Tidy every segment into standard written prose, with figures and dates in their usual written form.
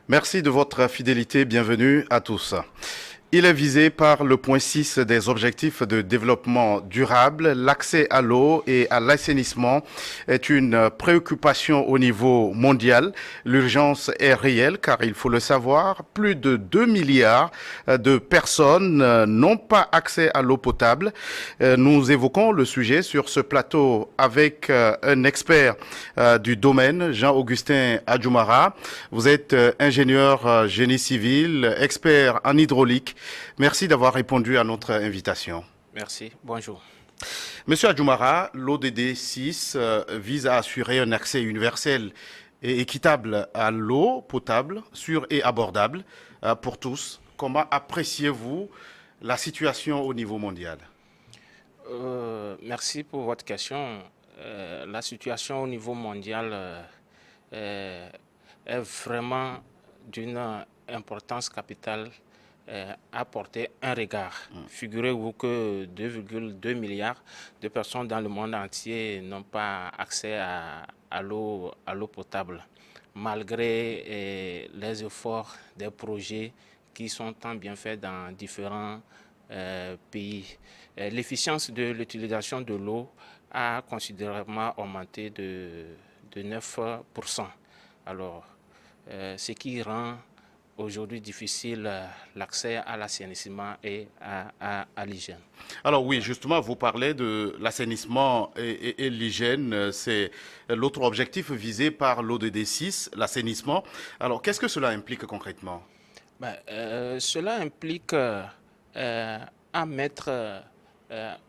Merci de votre fidélité. Bienvenue à tous. Il est visé par le point 6 des objectifs de développement durable. L'accès à l'eau et à l'assainissement est une préoccupation au niveau mondial. L'urgence est réelle car il faut le savoir, plus de 2 milliards de personnes n'ont pas accès à l'eau potable. Nous évoquons le sujet sur ce plateau avec un expert du domaine, Jean-Augustin Adjoumara. Vous êtes ingénieur génie civil, expert en hydraulique. Merci d'avoir répondu à notre invitation. Merci, bonjour. Monsieur Adjoumara, l'ODD 6 vise à assurer un accès universel et équitable à l'eau potable, sûre et abordable pour tous. Comment appréciez-vous la situation au niveau mondial? Merci pour votre question. La situation au niveau mondial est vraiment d'une importance capitale à porter un regard. Figurez-vous que 2,2 milliards de personnes dans le monde entier n'ont pas accès à l'eau potable, malgré les efforts des projets qui sont tant bien faits dans différents pays. L'efficience de l'utilisation de l'eau a considérablement augmenté de 9%. Alors, ce qui rend aujourd'hui difficile l'accès à l'assainissement et à l'hygiène. Alors oui, justement, vous parlez de l'assainissement et l'hygiène. C'est l'autre objectif visé par l'ODD 6, l'assainissement. Alors, qu'est-ce que cela implique concrètement? Cela implique à mettre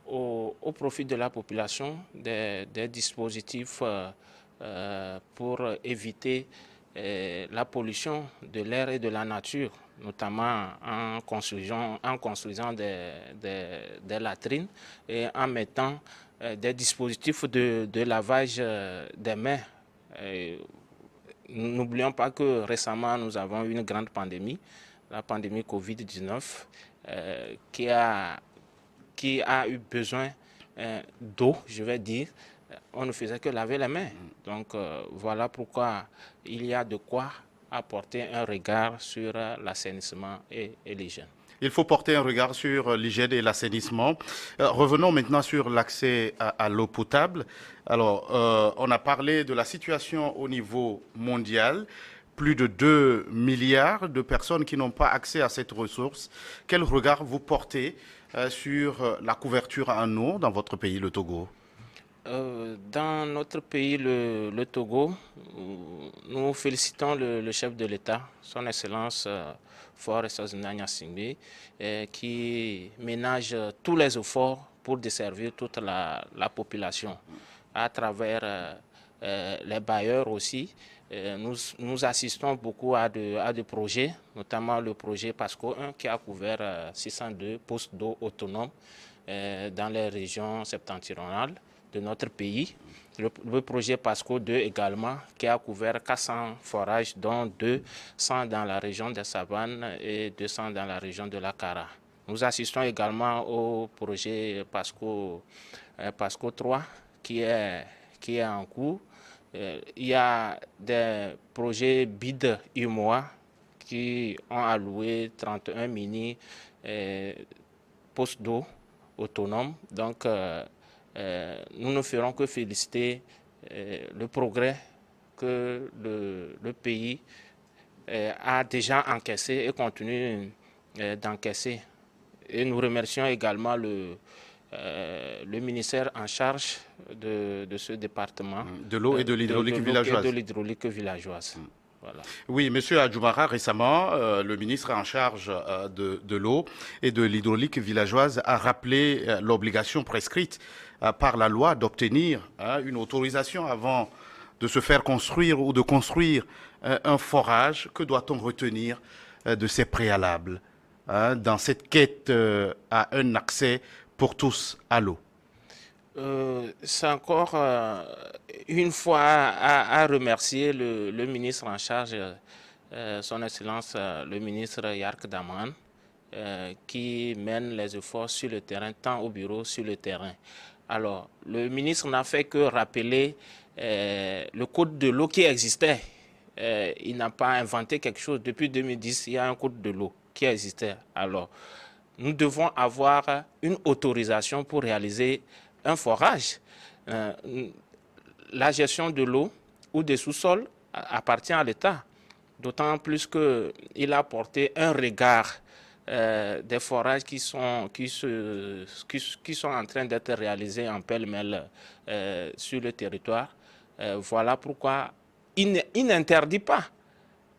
au profit de la population des dispositifs pour éviter la pollution de l'air et de la nature, notamment en construisant des latrines et en mettant des dispositifs de lavage des mains. N'oublions pas que récemment, nous avons eu une grande pandémie, la pandémie Covid-19, qui a eu besoin d'eau, je vais dire. On ne faisait que laver les mains. Donc voilà pourquoi il y a de quoi apporter un regard sur l'assainissement et l'hygiène. Il faut porter un regard sur l'hygiène et l'assainissement. Revenons maintenant sur l'accès à l'eau potable. Alors, on a parlé de la situation au niveau mondial. Plus de 2 milliards de personnes qui n'ont pas accès à cette ressource. Quel regard vous portez sur la couverture en eau dans votre pays, le Togo? Dans notre pays, le Togo, nous félicitons le chef de l'État, son Excellence Faure Sozina Singbe, qui ménage tous les efforts pour desservir toute la population à travers les bailleurs aussi. Nous assistons beaucoup à des projets, notamment le projet PASCO 1 qui a couvert 602 postes d'eau autonomes dans les régions septentrionales de notre pays. Le projet PASCO 2 également, qui a couvert 400 forages, dont 200 dans la région des Savanes et 200 dans la région de la Kara. Nous assistons également au projet PASCO 3, qui est en cours. Il y a des projets BID UMOA qui ont alloué 31 mini postes d'eau autonomes. Donc, nous ne ferons que féliciter le progrès que le pays a déjà encaissé et continue d'encaisser. Et nous remercions également le ministère en charge de ce département. De l'eau et de l'hydraulique villageoise. De l'hydraulique villageoise. Voilà. Oui, Monsieur Adjoumara, récemment, le ministre en charge de l'eau et de l'hydraulique villageoise a rappelé l'obligation prescrite par la loi d'obtenir une autorisation avant de se faire construire ou de construire un forage. Que doit-on retenir de ces préalables dans cette quête à un accès pour tous à l'eau? C'est encore une fois à remercier le ministre en charge, son Excellence le ministre Yark Daman, qui mène les efforts sur le terrain, tant au bureau sur le terrain. Alors, le ministre n'a fait que rappeler le code de l'eau qui existait il n'a pas inventé quelque chose. Depuis 2010, il y a un cours de l'eau qui existait. Alors, nous devons avoir une autorisation pour réaliser un forage. La gestion de l'eau ou des sous-sols appartient à l'État, d'autant plus qu'il a porté un regard des forages qui sont en train d'être réalisés en pêle-mêle sur le territoire. Voilà pourquoi il n'interdit pas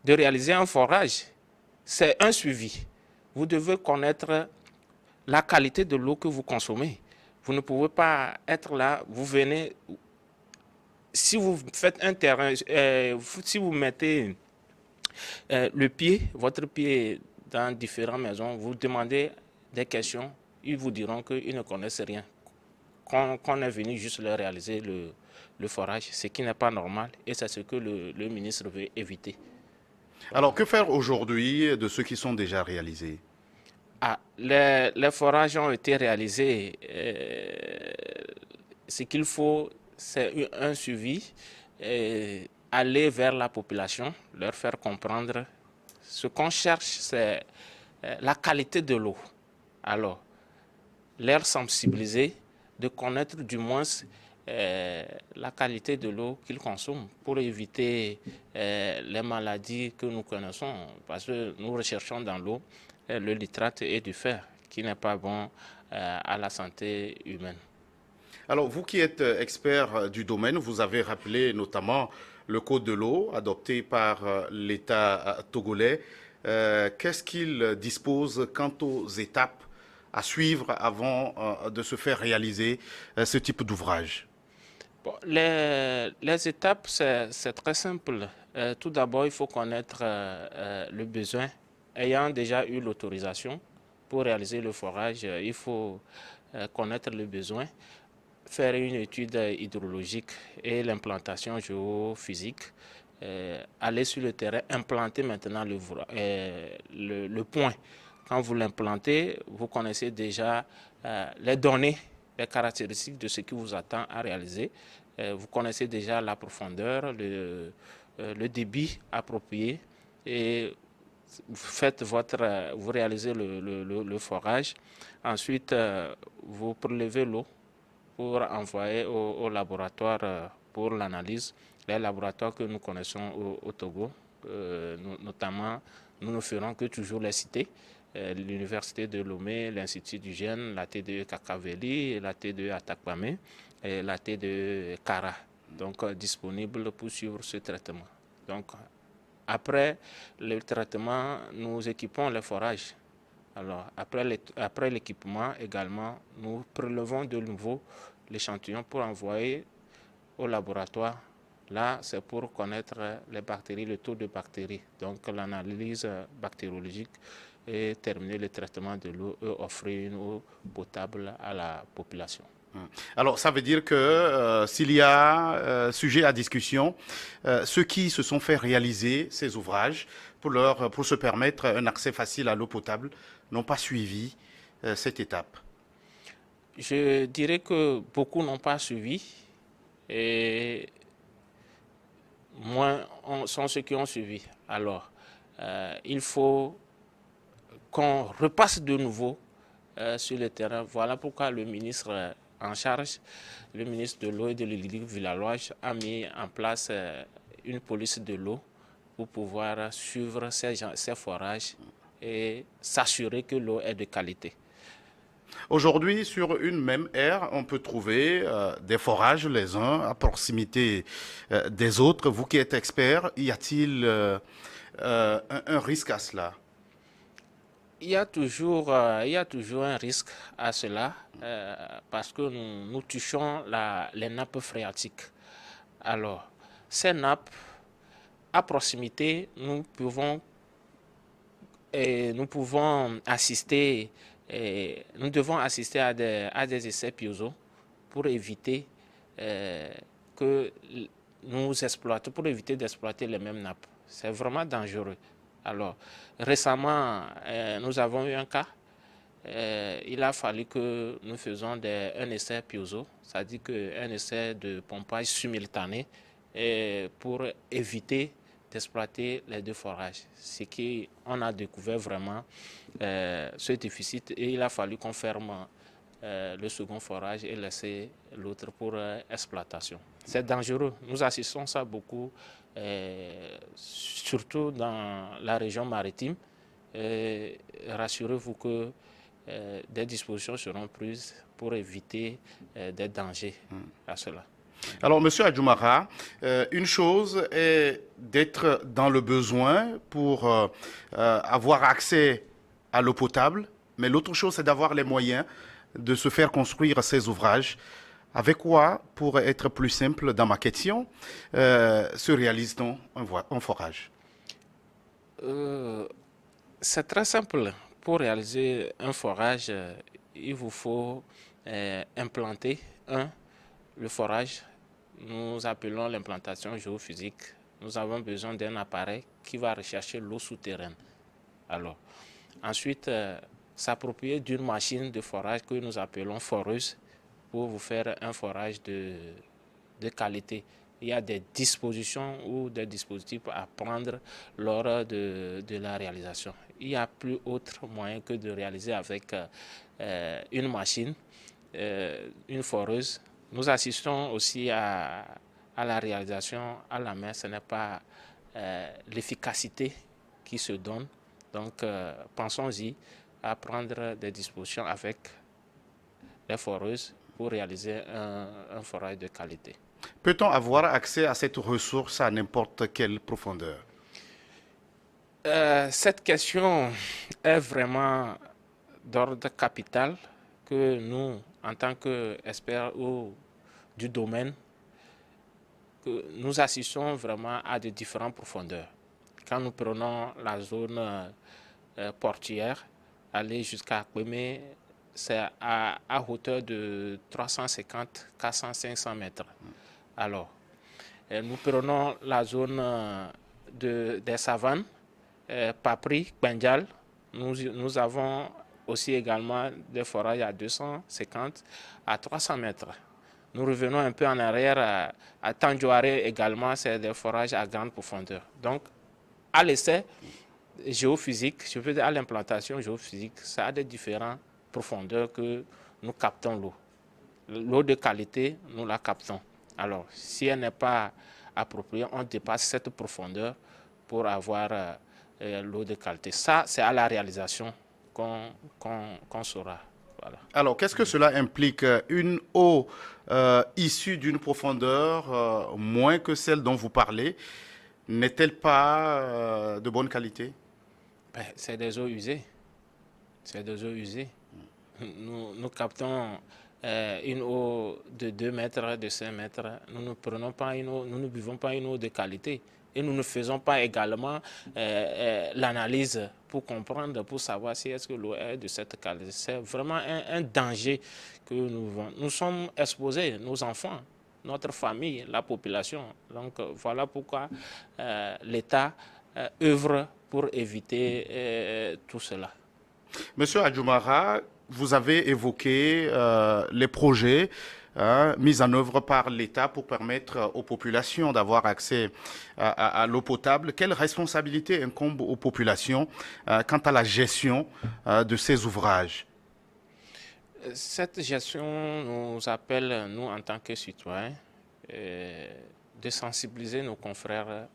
de réaliser un forage. C'est un suivi. Vous devez connaître la qualité de l'eau que vous consommez. Vous ne pouvez pas être là, vous venez, si vous faites un terrain, si vous mettez votre pied dans différentes maisons, vous demandez des questions, ils vous diront qu'ils ne connaissent rien, qu'on est venu juste leur réaliser le forage, ce qui n'est pas normal et c'est ce que le ministre veut éviter. Alors, que faire aujourd'hui de ceux qui sont déjà réalisés? Les forages ont été réalisés. Ce qu'il faut, c'est un suivi, aller vers la population, leur faire comprendre. Ce qu'on cherche, c'est la qualité de l'eau. Alors, leur sensibiliser, de connaître du moins la qualité de l'eau qu'ils consomment pour éviter les maladies que nous connaissons. Parce que nous recherchons dans l'eau le nitrate et du fer, qui n'est pas bon à la santé humaine. Alors, vous qui êtes expert du domaine, vous avez rappelé notamment le code de l'eau adopté par l'État togolais. Qu'est-ce qu'il dispose quant aux étapes à suivre avant de se faire réaliser ce type d'ouvrage? Bon, les étapes, c'est très simple. Tout d'abord, il faut connaître le besoin. Ayant déjà eu l'autorisation pour réaliser le forage, il faut connaître le besoin, faire une étude hydrologique et l'implantation géophysique, aller sur le terrain, implanter maintenant le point. Quand vous l'implantez, vous connaissez déjà les données, les caractéristiques de ce qui vous attend à réaliser. Vous connaissez déjà la profondeur, le débit approprié et vous réalisez le forage. Ensuite, vous prélevez l'eau pour envoyer au laboratoire pour l'analyse. Les laboratoires que nous connaissons au Togo, notamment, nous ne ferons que toujours les citer. L'Université de Lomé, l'Institut du Gène, la TDE Kakaveli, la TDE Atakpame et la TDE Kara. Donc, disponible pour suivre ce traitement. Donc, après le traitement, nous équipons les forages. Alors, après l'équipement également, nous prélevons de nouveau l'échantillon pour envoyer au laboratoire. Là, c'est pour connaître les bactéries, le taux de bactéries. Donc, l'analyse bactériologique et terminer le traitement de l'eau et offrir une eau potable à la population. Alors, ça veut dire que s'il y a sujet à discussion, ceux qui se sont fait réaliser ces ouvrages pour se permettre un accès facile à l'eau potable n'ont pas suivi cette étape. Je dirais que beaucoup n'ont pas suivi et moins sont ceux qui ont suivi. Alors, il faut qu'on repasse de nouveau sur le terrain. Voilà pourquoi le ministre en charge, le ministre de l'eau et de l'hydraulique villageoise, a mis en place une police de l'eau pour pouvoir suivre ces forages et s'assurer que l'eau est de qualité. Aujourd'hui, sur une même aire, on peut trouver des forages les uns à proximité des autres. Vous qui êtes expert, y a-t-il un risque à cela? Il y a toujours un risque à cela parce que nous touchons les nappes phréatiques. Alors, ces nappes, à proximité, nous pouvons assister, nous devons assister à des essais piezo pour éviter que pour éviter d'exploiter les mêmes nappes. C'est vraiment dangereux. Alors, récemment, nous avons eu un cas. Il a fallu que nous faisions un essai piezo, c'est-à-dire un essai de pompage simultané pour éviter d'exploiter les deux forages. C'est qu'on a découvert vraiment ce déficit et il a fallu qu'on ferme le second forage et laisser l'autre pour exploitation. C'est dangereux. Nous assistons ça beaucoup, surtout dans la région maritime. Rassurez-vous que des dispositions seront prises pour éviter des dangers à cela. Alors, Monsieur Adjoumara, une chose est d'être dans le besoin pour avoir accès à l'eau potable, mais l'autre chose, c'est d'avoir les moyens de se faire construire ces ouvrages. Avec quoi, pour être plus simple dans ma question, se réalise-t-on un forage? C'est très simple. Pour réaliser un forage, il vous faut implanter le forage. Nous appelons l'implantation géophysique. Nous avons besoin d'un appareil qui va rechercher l'eau souterraine. Alors, ensuite, s'approprier d'une machine de forage que nous appelons foreuse pour vous faire un forage de qualité. Il y a des dispositions ou des dispositifs à prendre lors de la réalisation. Il n'y a plus autre moyen que de réaliser avec une machine, une foreuse. Nous assistons aussi à la réalisation à la main. Ce n'est pas l'efficacité qui se donne. Donc, pensons-y à prendre des dispositions avec les foreuses pour réaliser un forage de qualité. Peut-on avoir accès à cette ressource à n'importe quelle profondeur? Cette question est vraiment d'ordre capital que nous, en tant qu'experts du domaine, que nous assistons vraiment à de différentes profondeurs. Quand nous prenons la zone portuaire, aller jusqu'à Kweme, c'est à hauteur de 350, 400, 500 mètres. Alors, nous prenons la zone des savanes, Papri, Kpendial. Nous avons aussi également des forages à 250 à 300 mètres. Nous revenons un peu en arrière à Tandjouaré également, c'est des forages à grande profondeur. Donc, à l'essai géophysique, je veux dire à l'implantation géophysique, ça a des différentes profondeurs que nous captons l'eau. L'eau de qualité, nous la captons. Alors, si elle n'est pas appropriée, on dépasse cette profondeur pour avoir l'eau de qualité. Ça, c'est à la réalisation qu'on saura. Voilà. Alors, qu'est-ce que cela implique? Une eau issue d'une profondeur moins que celle dont vous parlez, n'est-elle pas de bonne qualité? Ben, c'est des eaux usées. C'est des eaux usées. Nous captons une eau de 2 mètres, de 5 mètres. Nous ne prenons pas une eau, nous ne buvons pas une eau de qualité. Et nous ne faisons pas également l'analyse pour comprendre, pour savoir si est-ce que l'eau est de cette qualité. C'est vraiment un danger que nous vivons. Nous sommes exposés, nos enfants, notre famille, la population. Donc voilà pourquoi l'État œuvre pour éviter tout cela. Monsieur Adjoumara, vous avez évoqué les projets mis en œuvre par l'État pour permettre aux populations d'avoir accès à l'eau potable. Quelle responsabilité incombe aux populations quant à la gestion de ces ouvrages? Cette gestion nous appelle, nous en tant que citoyens, de sensibiliser nos confrères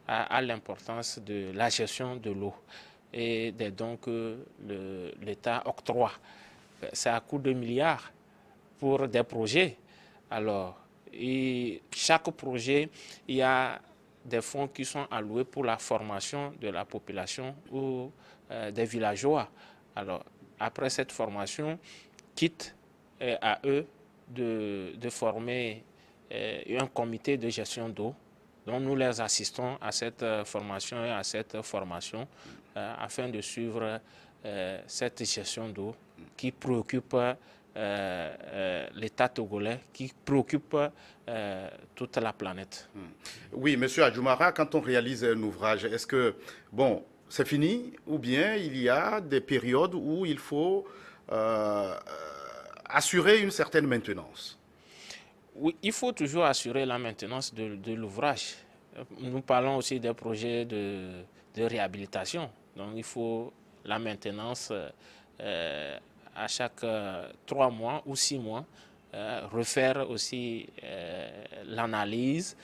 à l'importance de la gestion de l'eau et des dons que l'État octroie. C'est à coût de milliards pour des projets. Alors, chaque projet, il y a des fonds qui sont alloués pour la formation de la population ou des villageois. Alors, après cette formation, quitte à eux de former un comité de gestion d'eau. Donc nous les assistons à cette formation et à cette formation afin de suivre cette gestion d'eau qui préoccupe l'État togolais, qui préoccupe toute la planète. Oui, Monsieur Adjoumara, quand on réalise un ouvrage, est-ce que, bon, c'est fini ou bien il y a des périodes où il faut assurer une certaine maintenance? Oui, il faut toujours assurer la maintenance de l'ouvrage. nous parlons aussi des projets de réhabilitation. Donc il faut la maintenance à chaque 3 mois ou 6 mois, refaire aussi l'analyse,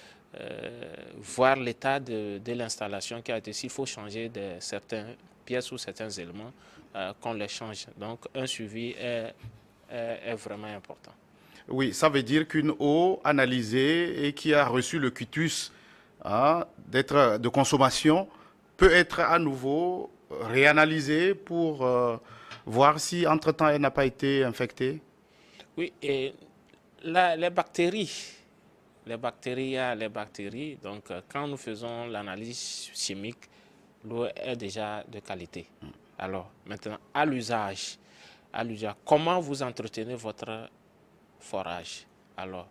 voir l'état de l'installation qui a été, s'il faut changer certaines pièces ou certains éléments, qu'on les change. Donc un suivi est vraiment important. Oui, ça veut dire qu'une eau analysée et qui a reçu le quitus d'être de consommation peut être à nouveau réanalysée pour voir si entre-temps elle n'a pas été infectée. Oui, et les bactéries, il y a les bactéries. Donc, quand nous faisons l'analyse chimique, l'eau est déjà de qualité. Alors, maintenant, à l'usage, comment vous entretenez votre forage? Alors,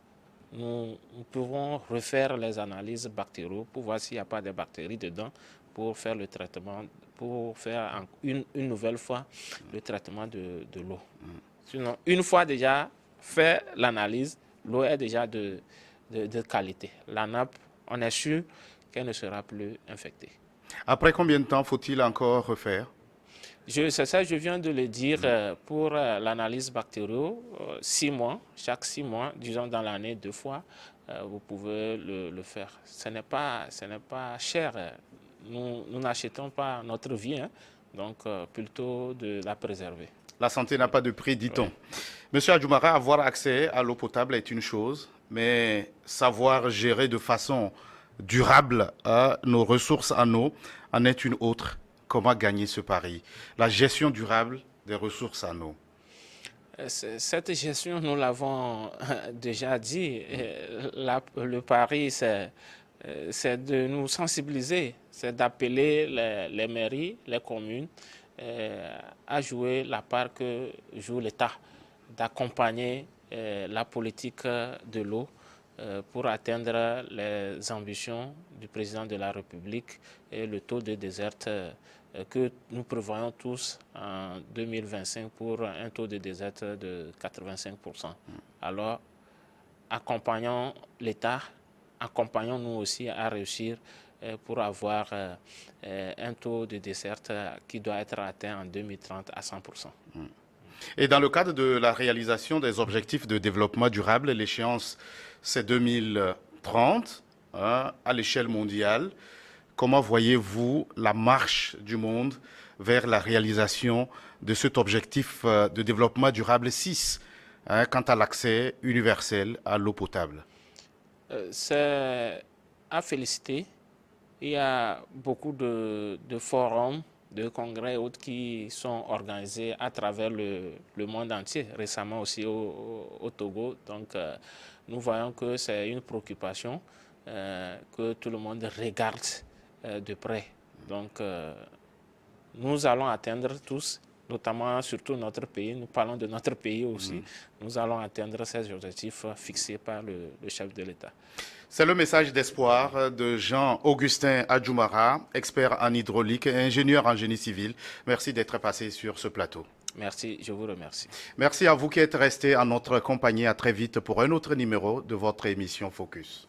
nous pouvons refaire les analyses bactériaux pour voir s'il n'y a pas de bactéries dedans, pour faire le traitement, pour faire une nouvelle fois le traitement de l'eau. Sinon, une fois déjà fait l'analyse, l'eau est déjà de qualité. La nappe, on est sûr qu'elle ne sera plus infectée. Après combien de temps faut-il encore refaire? C'est ça, je viens de le dire, pour l'analyse bactériaux, 6 mois, chaque 6 mois, disons dans l'année 2 fois, vous pouvez le faire. Ce n'est pas cher. Nous n'achetons pas notre vie, hein, donc plutôt de la préserver. La santé n'a pas de prix, dit-on. Oui. Monsieur Adjoumara, avoir accès à l'eau potable est une chose, mais savoir gérer de façon durable nos ressources en eau en est une autre. Comment gagner ce pari? La gestion durable des ressources en eau. Cette gestion, nous l'avons déjà dit. Le pari, c'est de nous sensibiliser, c'est d'appeler les mairies, les communes à jouer la part que joue l'État, d'accompagner la politique de l'eau pour atteindre les ambitions du président de la République et le taux de déserte que nous prévoyons tous en 2025 pour un taux de déserte de 85%. Alors, accompagnons l'État, accompagnons-nous aussi à réussir pour avoir un taux de déserte qui doit être atteint en 2030 à 100%. Et dans le cadre de la réalisation des objectifs de développement durable, l'échéance c'est 2030 à l'échelle mondiale. Comment voyez-vous la marche du monde vers la réalisation de cet objectif de développement durable 6 quant à l'accès universel à l'eau potable? C'est à féliciter. Il y a beaucoup de forums, de congrès et autres qui sont organisés à travers le monde entier, récemment aussi au Togo. Donc, nous voyons que c'est une préoccupation que tout le monde regarde de près. Donc, nous allons atteindre tous, notamment surtout notre pays, nous parlons de notre pays aussi, nous allons atteindre ces objectifs fixés par le chef de l'État. C'est le message d'espoir de Jean-Augustin Adjoumara, expert en hydraulique et ingénieur en génie civil. Merci d'être passé sur ce plateau. Merci, je vous remercie. Merci à vous qui êtes restés en notre compagnie. À très vite pour un autre numéro de votre émission Focus.